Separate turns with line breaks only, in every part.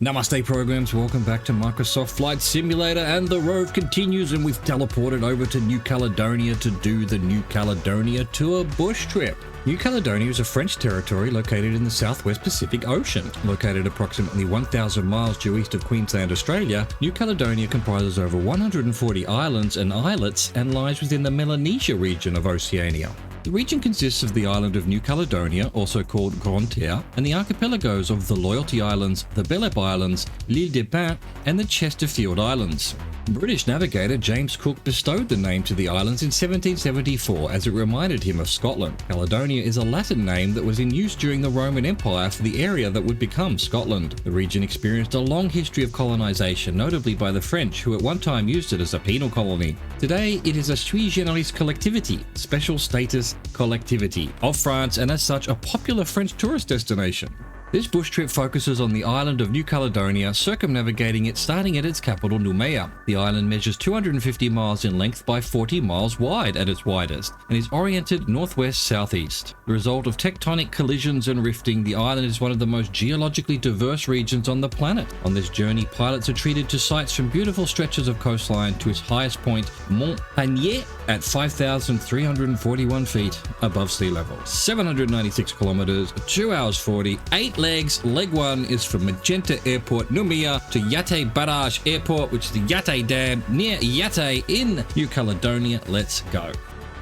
Namaste programs, welcome back to Microsoft Flight Simulator, and the Rove continues, and we've teleported over to New Caledonia to do the New Caledonia tour bush trip. New Caledonia is a French territory located in the southwest Pacific Ocean. Located approximately 1,000 miles due east of Queensland, Australia, New Caledonia comprises over 140 islands and islets and lies within the Melanesia region of Oceania. The region consists of the island of New Caledonia, also called Grande Terre, and the archipelagos of the Loyalty Islands, the Belle Islands, l'Île des Pins, and the Chesterfield Islands. British navigator James Cook bestowed the name to the islands in 1774 as it reminded him of Scotland. Caledonia is a Latin name that was in use during the Roman Empire for the area that would become Scotland. The region experienced a long history of colonisation, notably by the French, who at one time used it as a penal colony. Today, it is a sui generis collectivity, special status collectivity, of France, and as such a popular French tourist destination. This bush trip focuses on the island of New Caledonia, circumnavigating it starting at its capital Noumea. The island measures 250 miles in length by 40 miles wide at its widest, and is oriented northwest-southeast. The result of tectonic collisions and rifting, the island is one of the most geologically diverse regions on the planet. On this journey, pilots are treated to sights from beautiful stretches of coastline to its highest point, Mont Panier, at 5,341 feet above sea level. 796 kilometers, 2 hours 40, 8 legs. Leg 1 is from Magenta Airport, Noumea, to Yate Barrage Airport, which is the Yate Dam near Yate in New Caledonia. Let's go.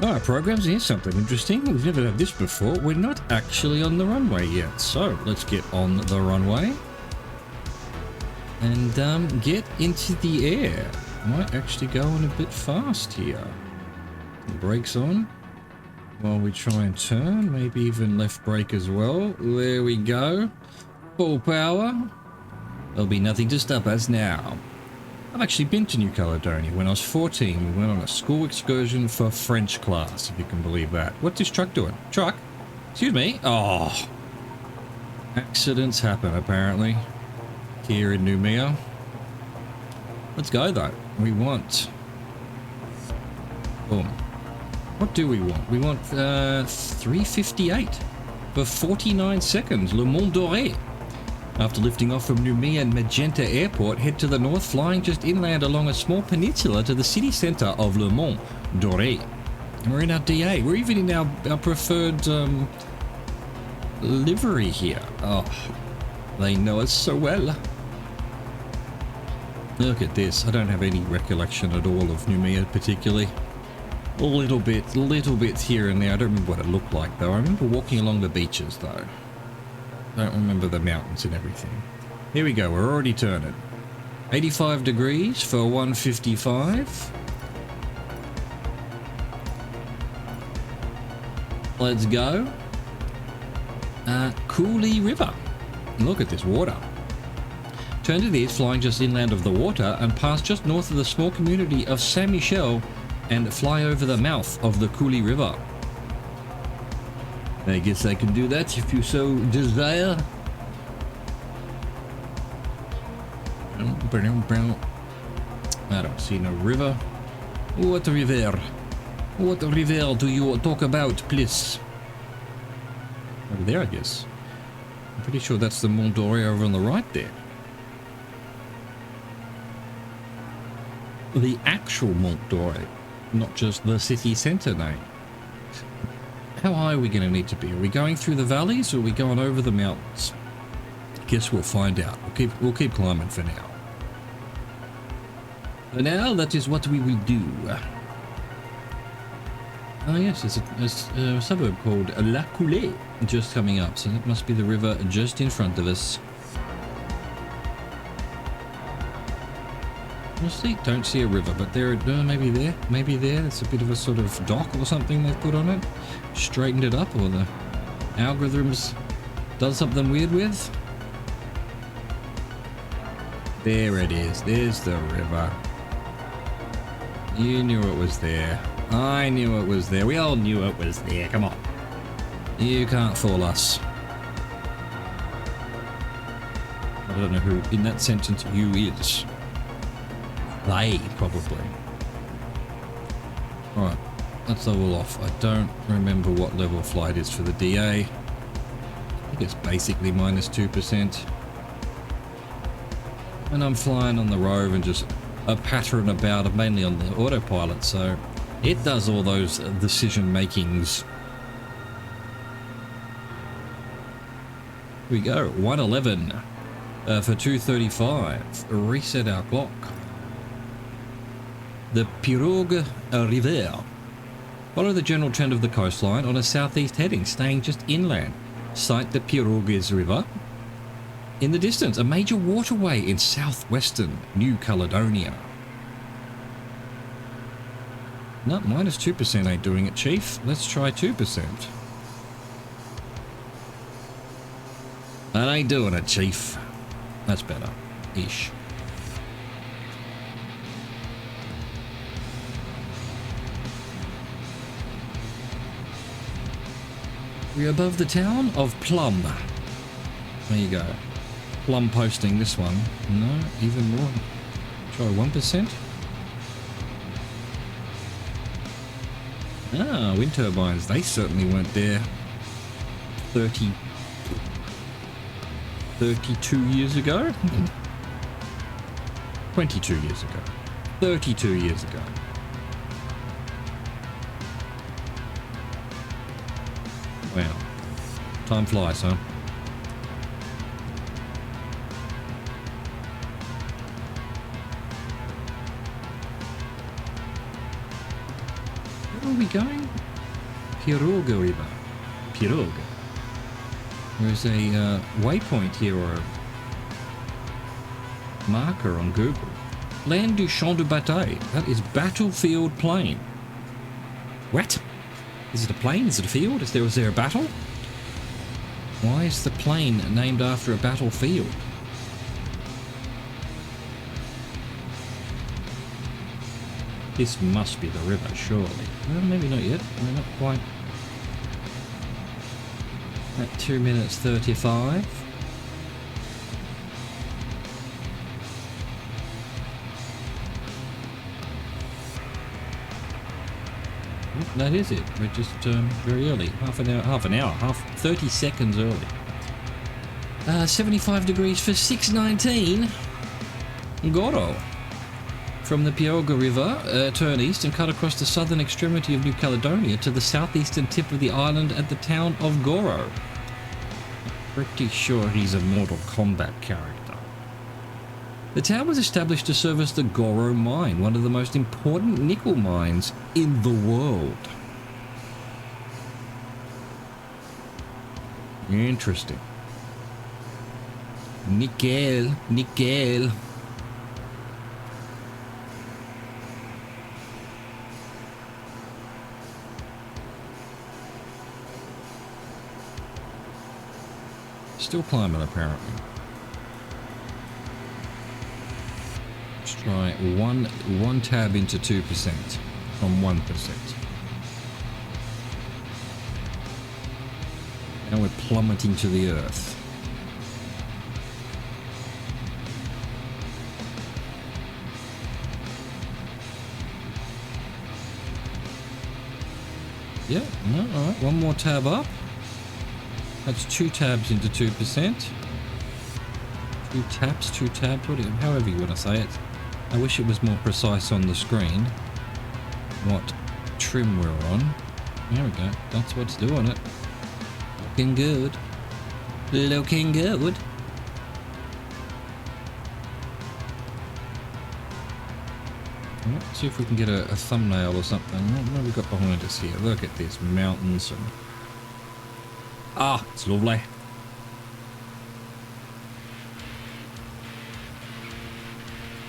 Alright, programs, here's something interesting. We've never had this before. We're not actually on the runway yet, so let's get on the runway and get into the air. Might actually go on a bit fast here. Brakes on while we try and turn, maybe even left brake as well. There we go, full power. There'll be nothing to stop us now. I've actually been to New Caledonia when I was 14. We went on a school excursion for French class, if you can believe that. What's this truck doing? Truck? Excuse me? Oh, accidents happen apparently here in Noumea. Let's go though. We want, boom. What do we want? We want 358 for 49 seconds, Le Mont Doré. After lifting off from Noumea and Magenta Airport, head to the north, flying just inland along a small peninsula to the city centre of Le Mont Doré. And we're in our DA. We're even in our preferred livery here. Oh, they know us so well. Look at this. I don't have any recollection at all of Noumea particularly. A little bit here and there. I don't remember what it looked like though. I remember walking along the beaches though. I don't remember the mountains and everything. Here we go, we're already turning. 85 degrees for 155. Let's go. Cooley River. Look at this water. Turn to the east, flying just inland of the water and pass just north of the small community of Saint Michel and fly over the mouth of the Cooley River. I guess I can do that if you so desire. I don't see no river. What river? What river do you talk about, please? Over there, I guess. I'm pretty sure that's the Mont Doré over on the right there. The actual Mont Doré, not just the city centre name. How high are we going to need to be? Are we going through the valleys or are we going over the mountains? Guess we'll find out. We'll keep climbing for now. For now, that is what we will do. Oh yes, there's a suburb called La Coulée just coming up, so that must be the river just in front of us. Honestly, don't see a river, but there, maybe there. It's a bit of a sort of dock or something they've put on it. Straightened it up, or the algorithms done something weird with. There it is. There's the river. You knew it was there. I knew it was there. We all knew it was there. Come on. You can't fool us. I don't know who in that sentence you is. They, probably. Alright, let's level off. I don't remember what level flight is for the DA. I think it's basically -2%. And I'm flying on the Rove and just a pattern about, mainly on the autopilot, so it does all those decision makings. Here we go, 111 for 235. Reset our clock. The Pirogue River. Follow the general trend of the coastline on a southeast heading, staying just inland. Sight the Pirogues River. In the distance, a major waterway in southwestern New Caledonia. No, minus 2% ain't doing it, Chief. Let's try 2%. That ain't doing it, Chief. That's better. Ish. We're above the town of Plum. There you go. Plum posting this one. No, even more. Try 1%. Ah, wind turbines. They certainly weren't there 32 years ago? 22 years ago. 32 years ago. Wow. Time flies, huh? Where are we going? Pirogue River. Pirogue. There's a waypoint here or a marker on Google. Land du Champ de Bataille. That is Battlefield Plain. What? Is it a plane? Is it a field? Was there a battle? Why is the plane named after a battlefield? This must be the river, surely. Well, maybe not yet. We're not quite at 2 minutes 35. That is it. We're just very early. Half an hour, 30 seconds early. 75 degrees for 6:19. Goro. From the Pirogue River, turn east and cut across the southern extremity of New Caledonia to the southeastern tip of the island at the town of Goro. Pretty sure he's a Mortal Kombat character. The town was established to service the Goro mine, one of the most important nickel mines in the world. Interesting. Nickel. Still climbing, apparently. Let's try one tab into 2% from 1%. Now we're plummeting to the earth. Yeah, no, alright, one more tab up. That's 2 tabs into 2%. 2 tabs, however you want to say it. I wish it was more precise on the screen what trim we're on. There we go, that's what's doing it. Looking good. Looking good. Let's see if we can get a thumbnail or something. What have we got behind us here? Look at this, mountains and... Ah, it's lovely.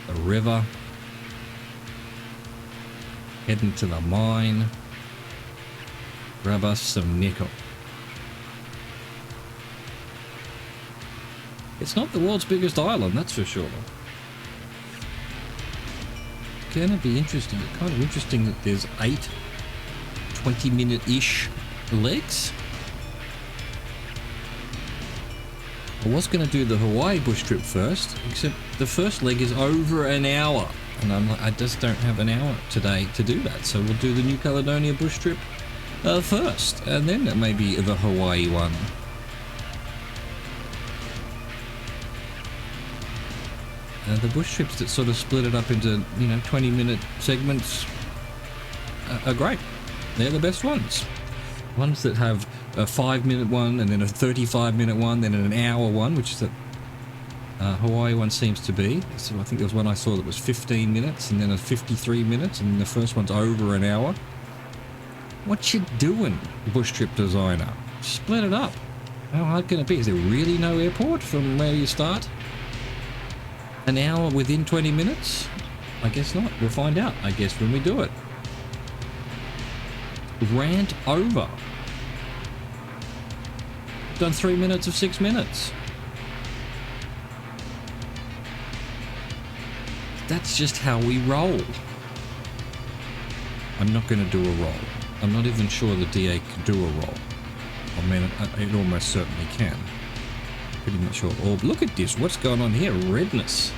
The river. Heading to the mine. Grab us some nickel. It's not the world's biggest island, that's for sure. Gonna be interesting. Kind of interesting that there's 8 20-minute-ish legs. I was going to do the Hawaii bush trip first, except the first leg is over an hour. And I'm like, I just don't have an hour today to do that. So we'll do the New Caledonia bush trip first, and then maybe the Hawaii one. The bush trips that sort of split it up into, 20-minute segments are great. They're the best ones. Ones that have a 5-minute one and then a 35-minute one, then an hour one, which is the Hawaii one seems to be. So I think there was one I saw that was 15 minutes and then a 53 minutes, and the first one's over an hour. What you doing, bush trip designer? Split it up. How hard can it be? Is there really no airport from where you start? An hour within 20 minutes? I guess not. We'll find out, I guess, when we do it. Rant over. Done 3 minutes of 6 minutes. That's just how we roll. I'm not going to do a roll. I'm not even sure the DA can do a roll. I mean, it almost certainly can. Pretty much all. Oh, look at this. What's going on here? Redness.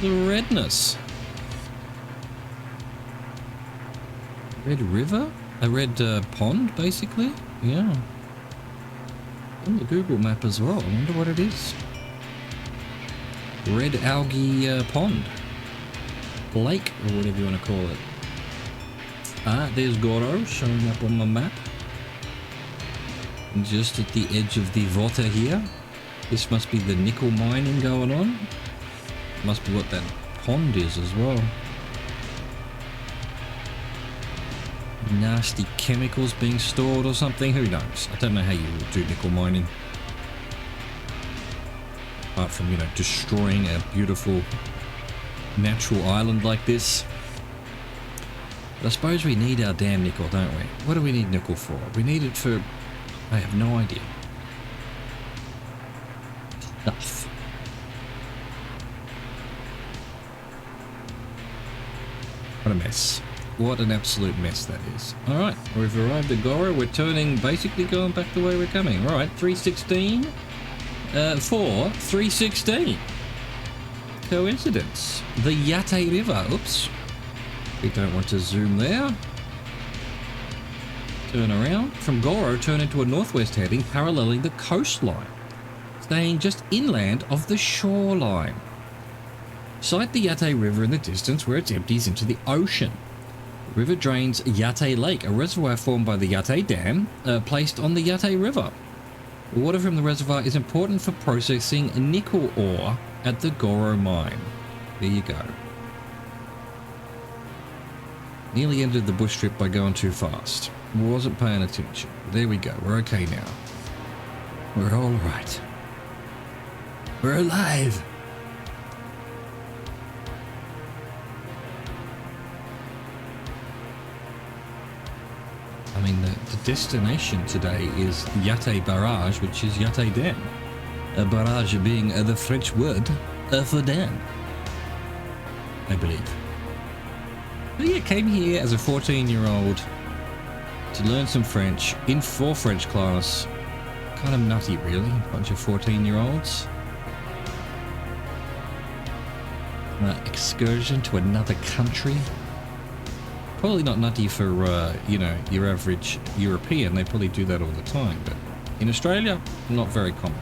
The redness. Red river? A red pond, basically? Yeah. On the Google map as well. I wonder what it is. Red algae pond. Lake, or whatever you want to call it. Ah, there's Goro showing up on my map. Just at the edge of the water here. This must be the nickel mining going on. Must be what that pond is as well. Nasty chemicals being stored or something. Who knows? I don't know how you do nickel mining. Apart from, destroying a beautiful natural island like this. But I suppose we need our damn nickel, don't we? What do we need nickel for? We need it for... I have no idea. Stuff. What a mess. What an absolute mess that is. Alright, we've arrived at Goro. We're turning, basically going back the way we're coming. Alright, 316. 316. Coincidence. The Yate River. Oops. We don't want to zoom there. Turn around. From Goro, turn into a northwest heading, paralleling the coastline, staying just inland of the shoreline. Sight the Yate River in the distance where it empties into the ocean. The river drains Yate Lake, a reservoir formed by the Yate Dam, placed on the Yate River. The water from the reservoir is important for processing nickel ore at the Goro mine. There you go. Nearly ended the bush trip by going too fast. Wasn't paying attention. There we go. We're okay now. We're all right. We're alive. I mean, the destination today is Yate Barrage, which is Yate Dam. A barrage being the French word for dam, I believe. But yeah, came here as a 14-year-old to learn some French in for French class. Kind of nutty, really. Bunch of 14-year-olds. Excursion to another country. Probably not nutty for, your average European. They probably do that all the time. But in Australia, not very common.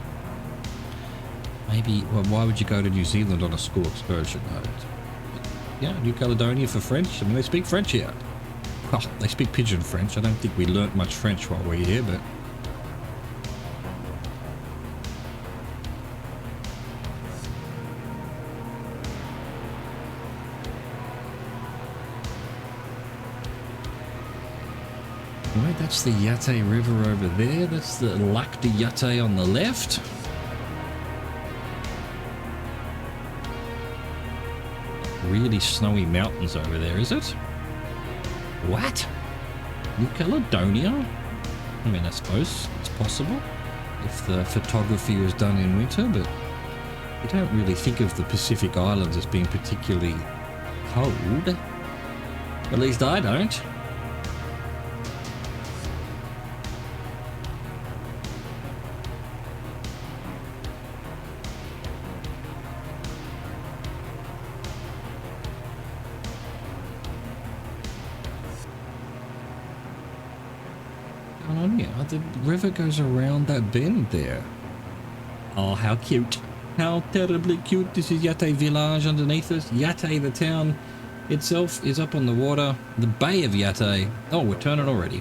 Maybe, well, why would you go to New Zealand on a school excursion? Yeah, New Caledonia for French. I mean, they speak French here. Well, they speak Pidgin French. I don't think we learnt much French while we're here, but... Right, that's the Yate River over there. That's the Lac de Yate on the left. Really snowy mountains over there, is it? What? New Caledonia? I mean, I suppose it's possible if the photography was done in winter, but you don't really think of the Pacific Islands as being particularly cold. At least I don't. The river goes around that bend there. Oh, how cute. How terribly cute. This is Yate Village underneath us. Yate, the town itself, is up on the water. The Bay of Yate. Oh, we're turning already.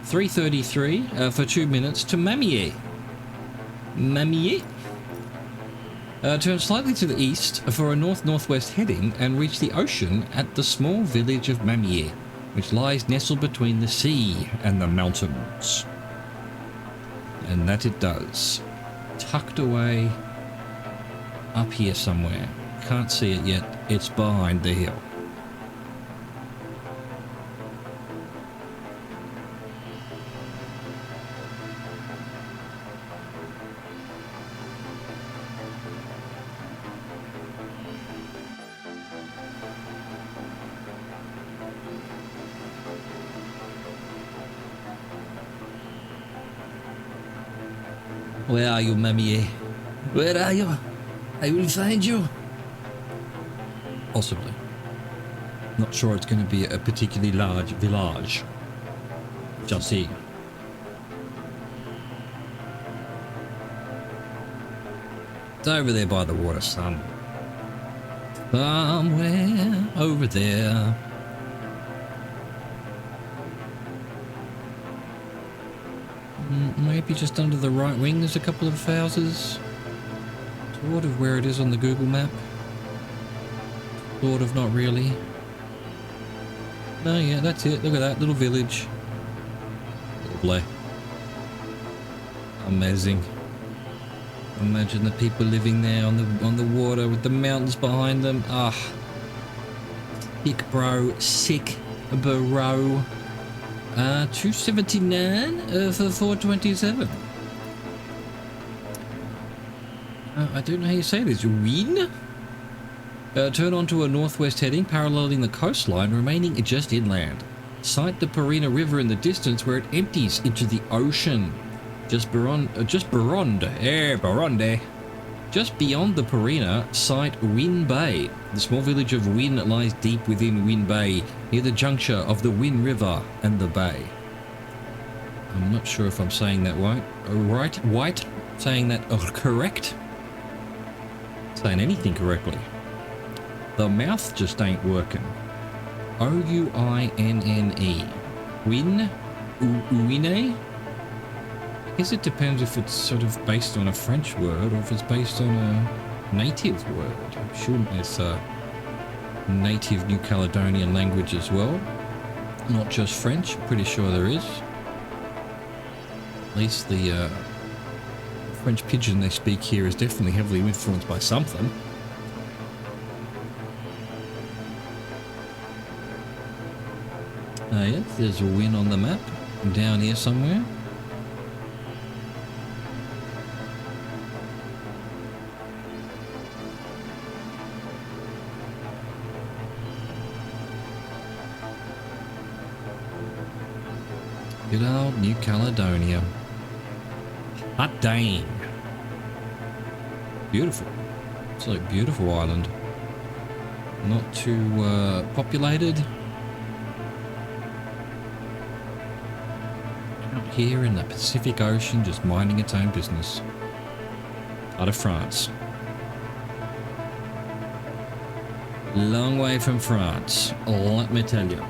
3:33 for 2 minutes to Noumea. Noumea. Turn slightly to the east for a north-northwest heading and reach the ocean at the small village of Noumea, which lies nestled between the sea and the mountains. And that it does. Tucked away up here somewhere. Can't see it yet. It's behind the hill. Where are you, Noumea? Where are you? I will find you. Possibly. Not sure it's going to be a particularly large village. Just see. It's over there by the water, somewhere over there. Maybe just under the right wing there's a couple of houses. Sort of where it is on the Google map. Sort of, not really. No, yeah, that's it. Look at that little village. Lovely. Amazing. Imagine the people living there on the water with the mountains behind them. Ah, sick, bro. Sick, bro. 279 for 427. I don't know how you say this. Win? Turn onto a northwest heading, paralleling the coastline, remaining just inland. Sight the Parina River in the distance where it empties into the ocean. Just beyond the Parina, sight Win Bay. The small village of Win lies deep within Win Bay, near the juncture of the Win River and the bay. I'm not sure if I'm saying that right. Saying that correct? Saying anything correctly. The mouth just ain't working. O-U-I-N-N-E. Win? Uine? I guess it depends if it's sort of based on a French word or if it's based on a native word. I'm sure there's a native New Caledonian language as well. Not just French, pretty sure there is. At least the French pidgin they speak here is definitely heavily influenced by something. Yes, there's a win on the map down here somewhere. Good old New Caledonia. Hot dang. Beautiful. It's like a beautiful island. Not too populated. Out here in the Pacific Ocean, just minding its own business. Out of France. Long way from France, let me tell you.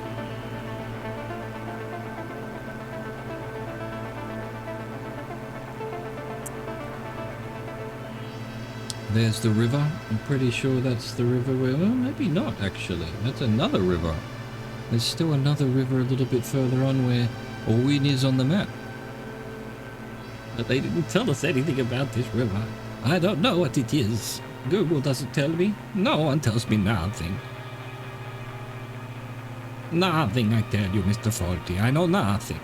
There's the river. I'm pretty sure that's the river where... Well, maybe not, actually. That's another river. There's still another river a little bit further on where Win is on the map. But they didn't tell us anything about this river. I don't know what it is. Google doesn't tell me. No one tells me nothing. Nothing, I tell you, Mr. Faulty. I know nothing.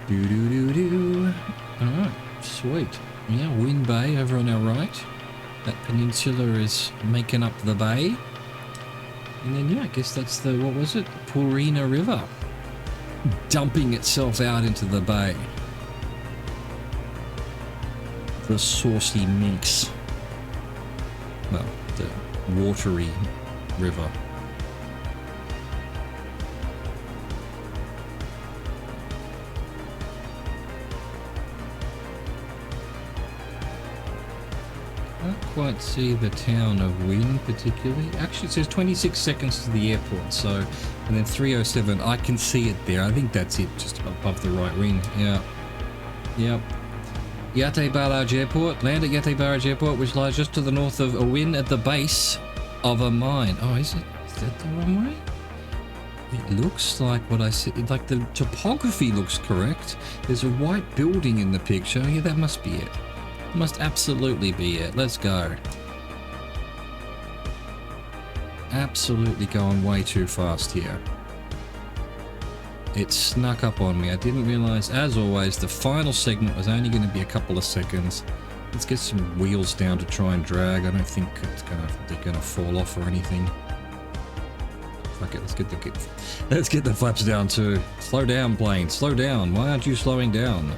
Do. Alright, sweet. Yeah, Win Bay over on our right. That peninsula is making up the bay. And then, yeah, I guess that's the, what was it? Parina River. Dumping itself out into the bay. The saucy minx. Well, the watery river. Can't quite see the town of Wynn particularly. Actually, it says 26 seconds to the airport, so, and then 307. I can see it there. I think that's it, just above the right ring. Yeah. Yep. Yate Barrage Airport. Land at Yate Barrage Airport, which lies just to the north of Wynn at the base of a mine. Oh, is it? Is that the wrong way? It looks like what I said. Like the topography looks correct. There's a white building in the picture. Yeah, that must be it. Must absolutely be it. Let's go. Absolutely going way too fast here. It snuck up on me. I didn't realize, as always, the final segment was only going to be a couple of seconds. Let's get some wheels down to try and drag. I don't think they're gonna fall off or anything. Fuck it, let's get the flaps down too. Slow down, plane. Slow down. Why aren't you slowing down?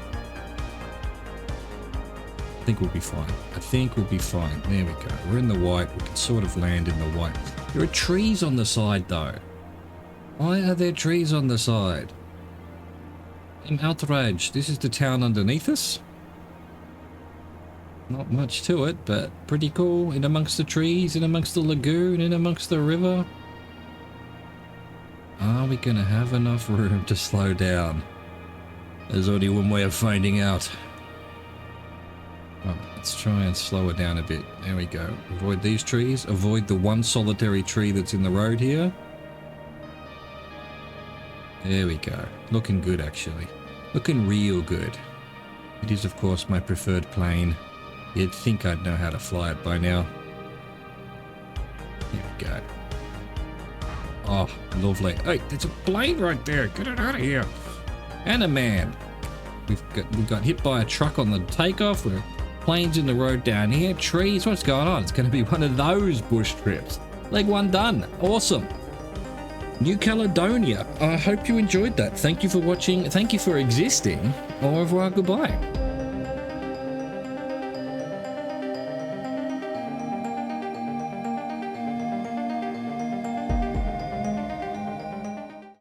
I think we'll be fine. I think we'll be fine. There we go. We're in the white. We can sort of land in the white. There are trees on the side though. Why are there trees on the side? I'm outraged. This is the town underneath us. Not much to it, but pretty cool. In amongst the trees, in amongst the lagoon, in amongst the river. Are we gonna have enough room to slow down? There's only one way of finding out. Well, let's try and slow it down a bit. There we go. Avoid these trees. Avoid the one solitary tree that's in the road here. There we go. Looking good, actually. Looking real good. It is, of course, my preferred plane. You'd think I'd know how to fly it by now. There we go. Oh, lovely. Hey, there's a plane right there. Get it out of here. And a man. We got hit by a truck on the takeoff. We're planes in the road down here. Trees. What's going on? It's going to be one of those bush trips. Leg one done. Awesome. New Caledonia. I hope you enjoyed that. Thank you for watching. Thank you for existing. Au revoir. Goodbye.